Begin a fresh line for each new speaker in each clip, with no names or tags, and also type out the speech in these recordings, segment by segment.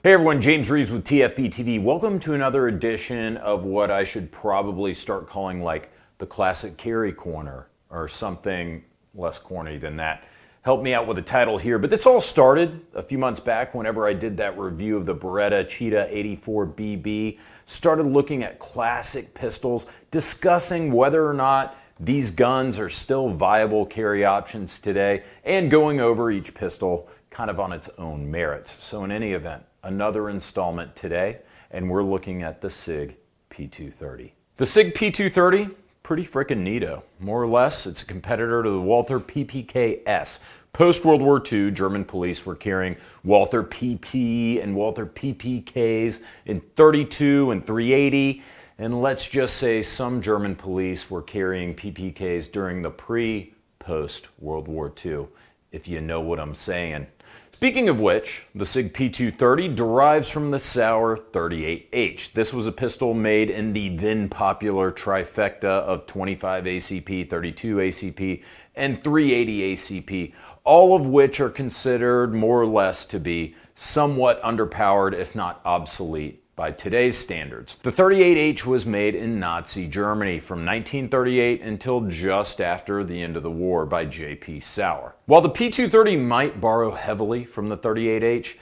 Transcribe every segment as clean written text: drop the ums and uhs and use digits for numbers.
Hey everyone, James Reeves with TFBTV. Welcome to another edition of what I should probably start calling like the classic carry corner or something less corny than that. Help me out with a title here, but this all started a few months back whenever I did that review of the Beretta Cheetah 84BB. Started looking at classic pistols, discussing whether or not these guns are still viable carry options today, and going over each pistol kind of on its own merits. So in any event, another installment today, and we're looking at the Sig P230. The Sig P230, pretty frickin' neato. More or less, it's a competitor to the Walther PPK. Post-World War II, German police were carrying Walther PP and Walther PPKs in .32 and .380, and let's just say some German police were carrying PPKs during the pre-post-World War II, if you know what I'm saying. Speaking of which, the Sig P230 derives from the Sauer 38H. This was a pistol made in the then popular trifecta of 25 ACP, 32 ACP, and 380 ACP, all of which are considered more or less to be somewhat underpowered, if not obsolete, by today's standards. The 38H was made in Nazi Germany from 1938 until just after the end of the war by J.P. Sauer. While the P230 might borrow heavily from the 38H,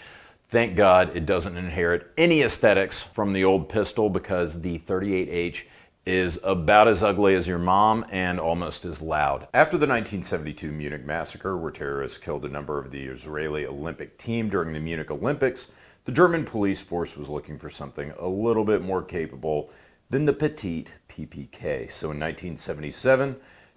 thank God it doesn't inherit any aesthetics from the old pistol, because the 38H is about as ugly as your mom and almost as loud. After the 1972 Munich massacre, where terrorists killed a number of the Israeli Olympic team during the Munich Olympics, the German police force was looking for something a little bit more capable than the petite PPK. So in 1977,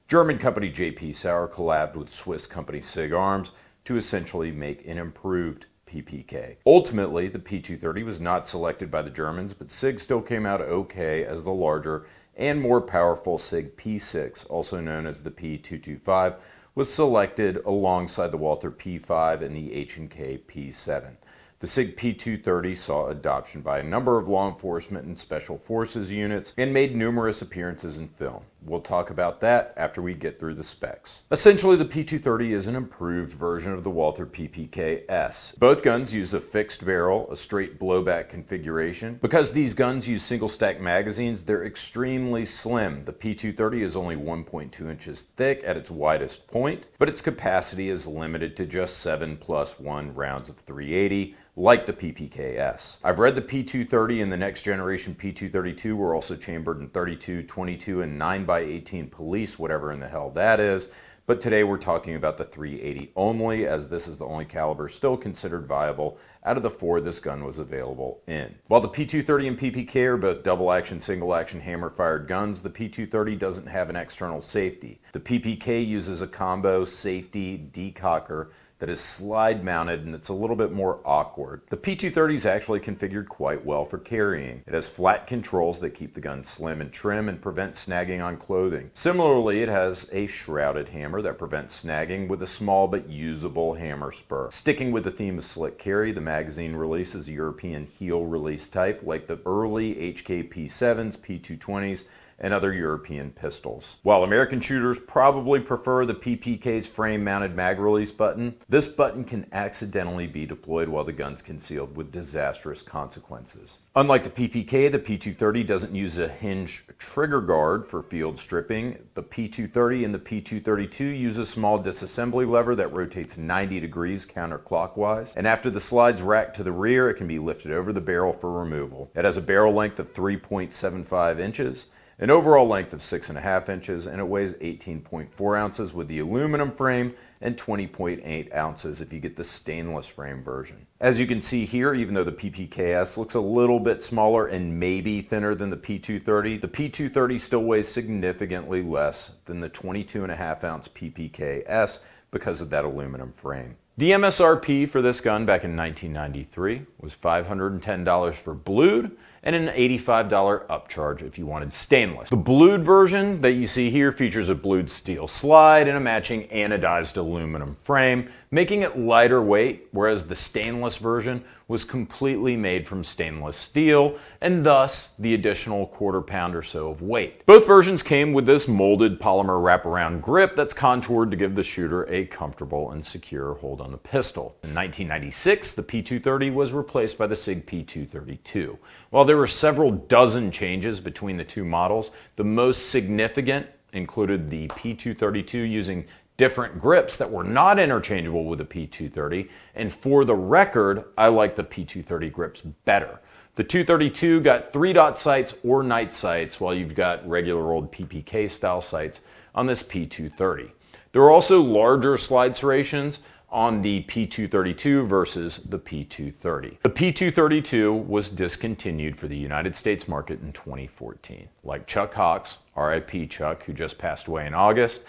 German company J.P. Sauer collabed with Swiss company Sig Arms to essentially make an improved PPK. Ultimately, the P230 was not selected by the Germans, but Sig still came out okay as the larger and more powerful Sig P6, also known as the P225, was selected alongside the Walther P5 and the H&K P7. The Sig P230 saw adoption by a number of law enforcement and special forces units and made numerous appearances in film. We'll talk about that after we get through the specs. Essentially, the P230 is an improved version of the Walther PPK. Both guns use a fixed barrel, a straight blowback configuration. Because these guns use single stack magazines, they're extremely slim. The P230 is only 1.2 inches thick at its widest point, but its capacity is limited to just 7+1 rounds of .380, like the PPK. I've read the P230 and the next generation P232 were also chambered in 32, 22, and 9x18 police, whatever in the hell that is. But today we're talking about the .380 only, as this is the only caliber still considered viable out of the four this gun was available in. While the P230 and PPK are both double action, single action hammer fired guns, the P230 doesn't have an external safety. The PPK uses a combo safety decocker that is slide mounted, and it's a little bit more awkward. The P230 is actually configured quite well for carrying. It has flat controls that keep the gun slim and trim and prevent snagging on clothing. Similarly, it has a shrouded hammer that prevents snagging with a small but usable hammer spur. Sticking with the theme of slick carry, the magazine release is a European heel release type like the early HK P7s, P220s, and other European pistols. While American shooters probably prefer the PPK's frame-mounted mag release button, this button can accidentally be deployed while the gun's concealed with disastrous consequences. Unlike the PPK, the P230 doesn't use a hinge trigger guard for field stripping. The P230 and the P232 use a small disassembly lever that rotates 90 degrees counterclockwise, and after the slide's racked to the rear, it can be lifted over the barrel for removal. It has a barrel length of 3.75 inches, an overall length of 6.5 inches, and it weighs 18.4 ounces with the aluminum frame and 20.8 ounces if you get the stainless frame version. As you can see here, even though the PPKS looks a little bit smaller and maybe thinner than the P230, the P230 still weighs significantly less than the 22.5 ounce PPKS because of that aluminum frame. The MSRP for this gun back in 1993 was $510 for blued and an $85 upcharge if you wanted stainless. The blued version that you see here features a blued steel slide and a matching anodized aluminum frame, making it lighter weight, whereas the stainless version was completely made from stainless steel, and thus the additional quarter pound or so of weight. Both versions came with this molded polymer wraparound grip that's contoured to give the shooter a comfortable and secure hold on the pistol. In 1996, the P230 was replaced by the Sig P232. While there were several dozen changes between the two models, the most significant included the P232 using different grips that were not interchangeable with the P230, and for the record, I like the P230 grips better. The 232 got 3-dot sights or night sights, while you've got regular old PPK style sights on this P230. There are also larger slide serrations on the P232 versus the P230. The P232 was discontinued for the United States market in 2014. Like Chuck Hawks, RIP Chuck, who just passed away in August,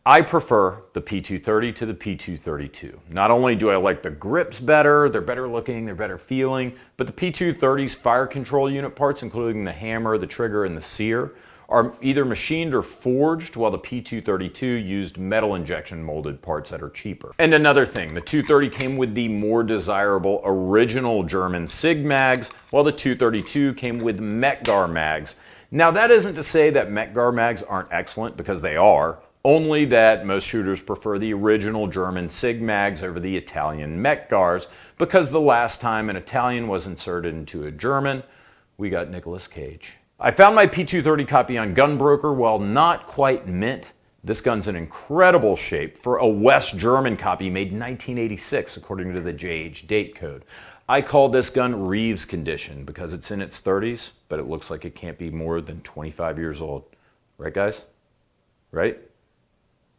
I prefer the P230 to the P232. Not only do I like the grips better, they're better looking, they're better feeling, but the P230's fire control unit parts, including the hammer, the trigger, and the sear, are either machined or forged, while the P232 used metal injection molded parts that are cheaper. And another thing, the 230 came with the more desirable original German Sig mags, while the 232 came with Metgar mags. Now that isn't to say that Metgar mags aren't excellent, because they are, only that most shooters prefer the original German Sig mags over the Italian Metgars, because the last time an Italian was inserted into a German, we got Nicolas Cage. I found my P230 copy on Gunbroker. While not quite mint, this gun's in incredible shape for a West German copy made in 1986, according to the JH date code. I call this gun Reeves condition because it's in its 30s, but it looks like it can't be more than 25 years old. Right, guys? Right?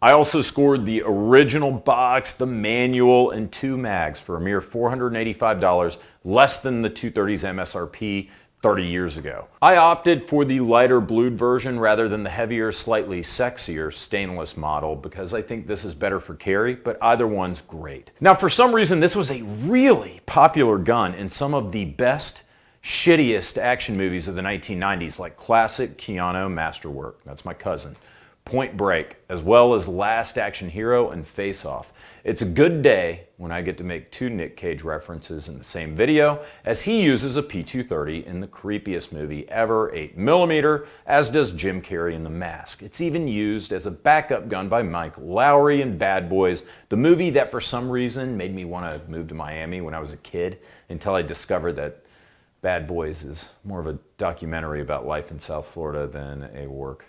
I also scored the original box, the manual, and 2 mags for a mere $485, less than the 230's MSRP 30 years ago. I opted for the lighter blued version rather than the heavier, slightly sexier stainless model because I think this is better for carry, but either one's great. Now, for some reason, this was a really popular gun in some of the best, shittiest action movies of the 1990s, like classic Keanu masterwork. That's my cousin. Point Break, as well as Last Action Hero and Face Off. It's a good day when I get to make 2 Nick Cage references in the same video, as he uses a P230 in the creepiest movie ever, 8mm, as does Jim Carrey in The Mask. It's even used as a backup gun by Mike Lowry in Bad Boys, the movie that for some reason made me want to move to Miami when I was a kid, until I discovered that Bad Boys is more of a documentary about life in South Florida than a work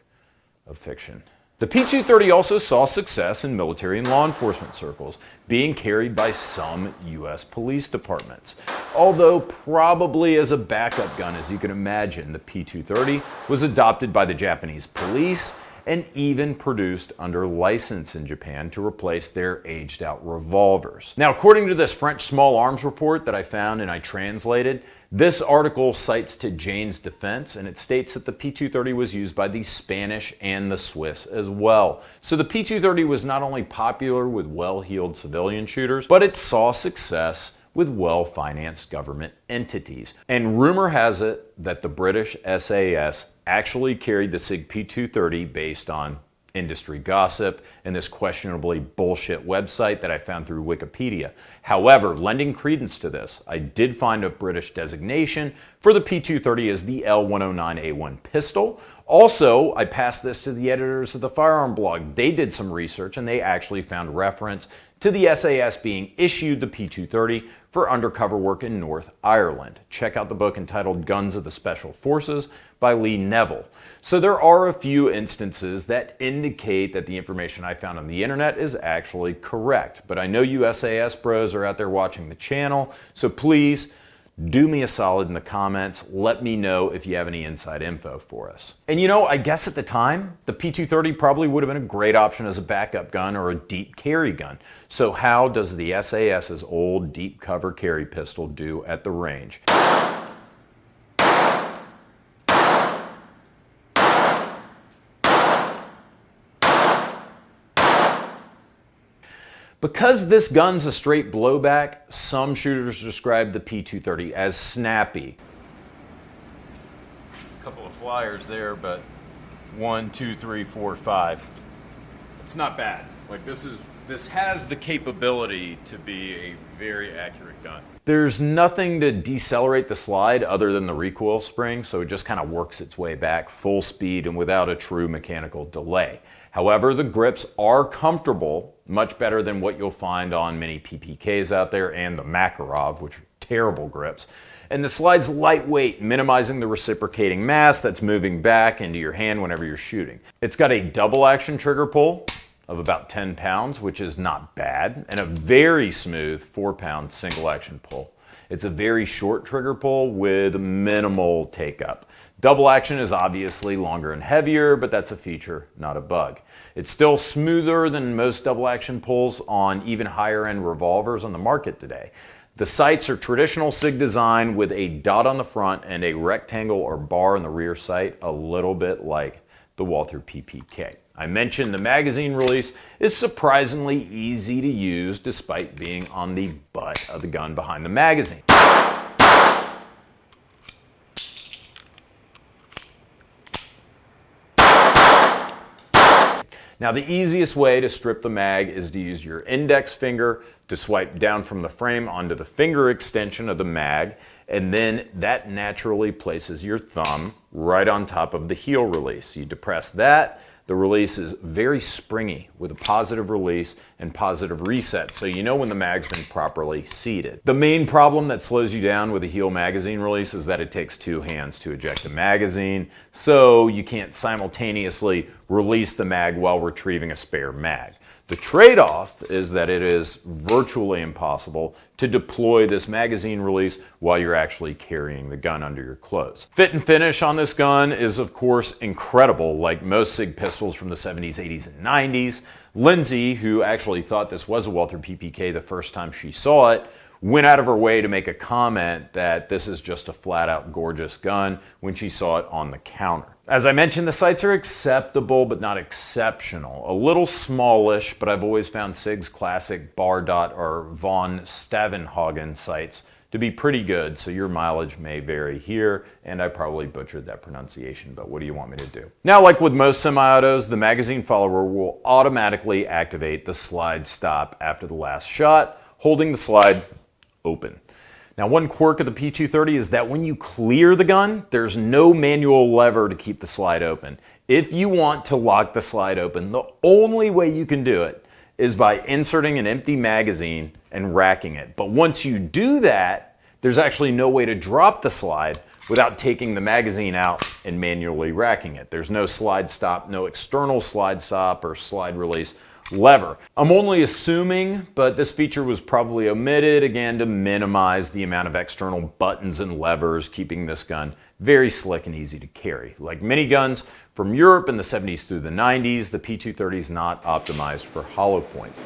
of fiction. The P230 also saw success in military and law enforcement circles, being carried by some U.S. police departments. Although probably as a backup gun, as you can imagine, the P230 was adopted by the Japanese police and even produced under license in Japan to replace their aged-out revolvers. Now, according to this French small arms report that I found and I translated, this article cites to Jane's defense, and it states that the P230 was used by the Spanish and the Swiss as well. So the P230 was not only popular with well-heeled civilian shooters, but it saw success with well-financed government entities. And rumor has it that the British SAS actually carried the Sig P230 based on industry gossip and this questionably bullshit website that I found through Wikipedia. However, lending credence to this, I did find a British designation for the P230 as the L109A1 pistol. Also, I passed this to the editors of the Firearm blog. They did some research and they actually found reference to the SAS being issued the P230 for undercover work in North Ireland. Check out the book entitled Guns of the Special Forces by Lee Neville. So there are a few instances that indicate that the information I found on the internet is actually correct. But I know you SAS bros are out there watching the channel, so please do me a solid in the comments. Let me know if you have any inside info for us. And you know, I guess at the time, the P230 probably would have been a great option as a backup gun or a deep carry gun. So how does the SAS's old deep cover carry pistol do at the range? Because this gun's a straight blowback, some shooters describe the P230 as snappy. A couple of flyers there, but 1, 2, 3, 4, 5. It's not bad. Like this has the capability to be a very accurate gun. There's nothing to decelerate the slide other than the recoil spring, so it just kind of works its way back full speed and without a true mechanical delay. However, the grips are comfortable, much better than what you'll find on many PPKs out there and the Makarov, which are terrible grips. And the slide's lightweight, minimizing the reciprocating mass that's moving back into your hand whenever you're shooting. It's got a double action trigger pull of about 10 pounds, which is not bad, and a very smooth 4-pound single action pull. It's a very short trigger pull with minimal take up. Double action is obviously longer and heavier, but that's a feature, not a bug. It's still smoother than most double action pulls on even higher end revolvers on the market today. The sights are traditional SIG design with a dot on the front and a rectangle or bar in the rear sight, a little bit like the Walther PPK. I mentioned the magazine release is surprisingly easy to use despite being on the butt of the gun behind the magazine. Now, the easiest way to strip the mag is to use your index finger to swipe down from the frame onto the finger extension of the mag, and then that naturally places your thumb right on top of the heel release. You depress that. The release is very springy with a positive release and positive reset, so you know when the mag's been properly seated. The main problem that slows you down with a heel magazine release is that it takes two hands to eject the magazine, so you can't simultaneously release the mag while retrieving a spare mag. The trade-off is that it is virtually impossible to deploy this magazine release while you're actually carrying the gun under your clothes. Fit and finish on this gun is, of course, incredible, like most SIG pistols from the 70s, 80s, and 90s. Lindsay, who actually thought this was a Walther PPK the first time she saw it, went out of her way to make a comment that this is just a flat-out gorgeous gun when she saw it on the counter. As I mentioned, the sights are acceptable but not exceptional. A little smallish, but I've always found SIG's classic bar dot or von Stavenhagen sights to be pretty good, so your mileage may vary here, and I probably butchered that pronunciation, but what do you want me to do? Now, like with most semi-autos, the magazine follower will automatically activate the slide stop after the last shot, holding the slide open. Now, one quirk of the P230 is that when you clear the gun, there's no manual lever to keep the slide open. If you want to lock the slide open, the only way you can do it is by inserting an empty magazine and racking it. But once you do that, there's actually no way to drop the slide without taking the magazine out and manually racking it. There's no slide stop, no external slide stop or slide release lever. I'm only assuming, but this feature was probably omitted, again, to minimize the amount of external buttons and levers, keeping this gun very slick and easy to carry. Like many guns from Europe in the 70s through the 90s, the P230 is not optimized for hollow points.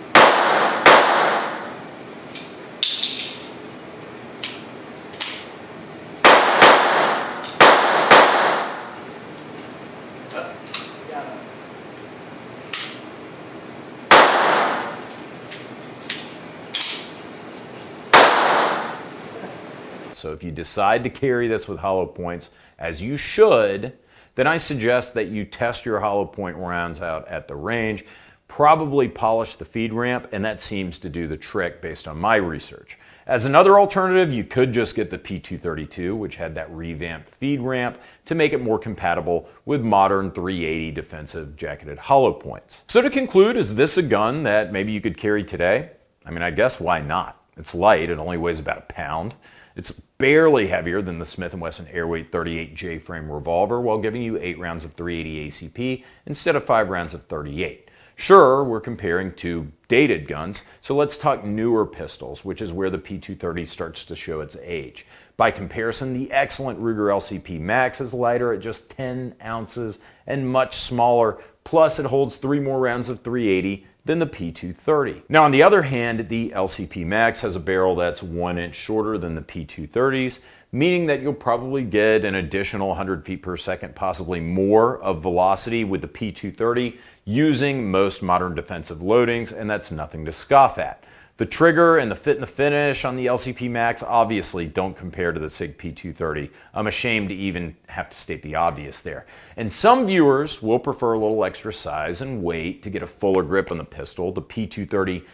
So if you decide to carry this with hollow points, as you should, then I suggest that you test your hollow point rounds out at the range, probably polish the feed ramp, and that seems to do the trick based on my research. As another alternative, you could just get the P232, which had that revamped feed ramp to make it more compatible with modern 380 defensive jacketed hollow points. So to conclude, is this a gun that maybe you could carry today? I mean, I guess why not? It's light, it only weighs about a pound. It's barely heavier than the Smith & Wesson Airweight 38 J-frame revolver while giving you 8 rounds of 380 ACP instead of 5 rounds of 38. Sure, we're comparing two dated guns, so let's talk newer pistols, which is where the P230 starts to show its age. By comparison, the excellent Ruger LCP Max is lighter at just 10 ounces and much smaller, plus it holds 3 more rounds of 380 than the P230. Now, on the other hand, the LCP Max has a barrel that's 1 inch shorter than the P230's, meaning that you'll probably get an additional 100 feet per second, possibly more, of velocity with the P230 using most modern defensive loadings, and that's nothing to scoff at. The trigger and the fit and the finish on the LCP Max obviously don't compare to the Sig P230. I'm ashamed to even have to state the obvious there. And some viewers will prefer a little extra size and weight to get a fuller grip on the pistol. The P230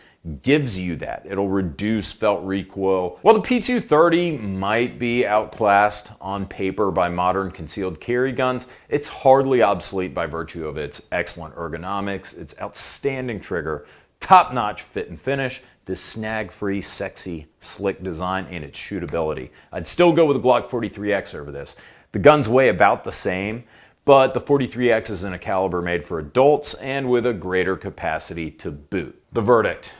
gives you that. It'll reduce felt recoil. While the P230 might be outclassed on paper by modern concealed carry guns, it's hardly obsolete by virtue of its excellent ergonomics, its outstanding trigger, top-notch fit and finish, this snag-free, sexy, slick design, and its shootability. I'd still go with the Glock 43X over this. The guns weigh about the same, but the 43X is in a caliber made for adults and with a greater capacity to boot. The verdict: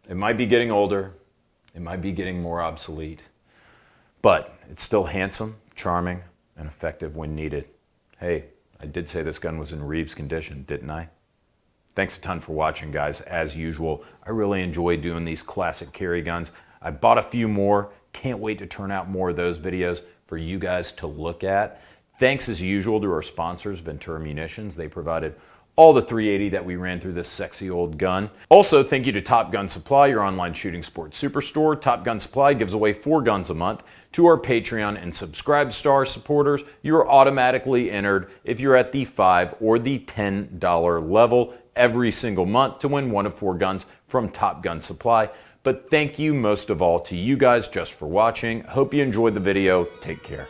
it might be getting older, it might be getting more obsolete, but it's still handsome, charming, and effective when needed. Hey, I did say this gun was in Reeves condition, didn't I? Thanks a ton for watching, guys. As usual, I really enjoy doing these classic carry guns. I bought a few more. Can't wait to turn out more of those videos for you guys to look at. Thanks as usual to our sponsors, Ventura Munitions. They provided all the 380 that we ran through this sexy old gun. Also, thank you to Top Gun Supply, your online shooting sports superstore. Top Gun Supply gives away 4 guns a month to our Patreon and Subscribe Star supporters. You're automatically entered if you're at the $5 or the $10 level every single month to win one of 4 guns from Top Gun Supply. But thank you most of all to you guys just for watching. Hope you enjoyed the video. Take care.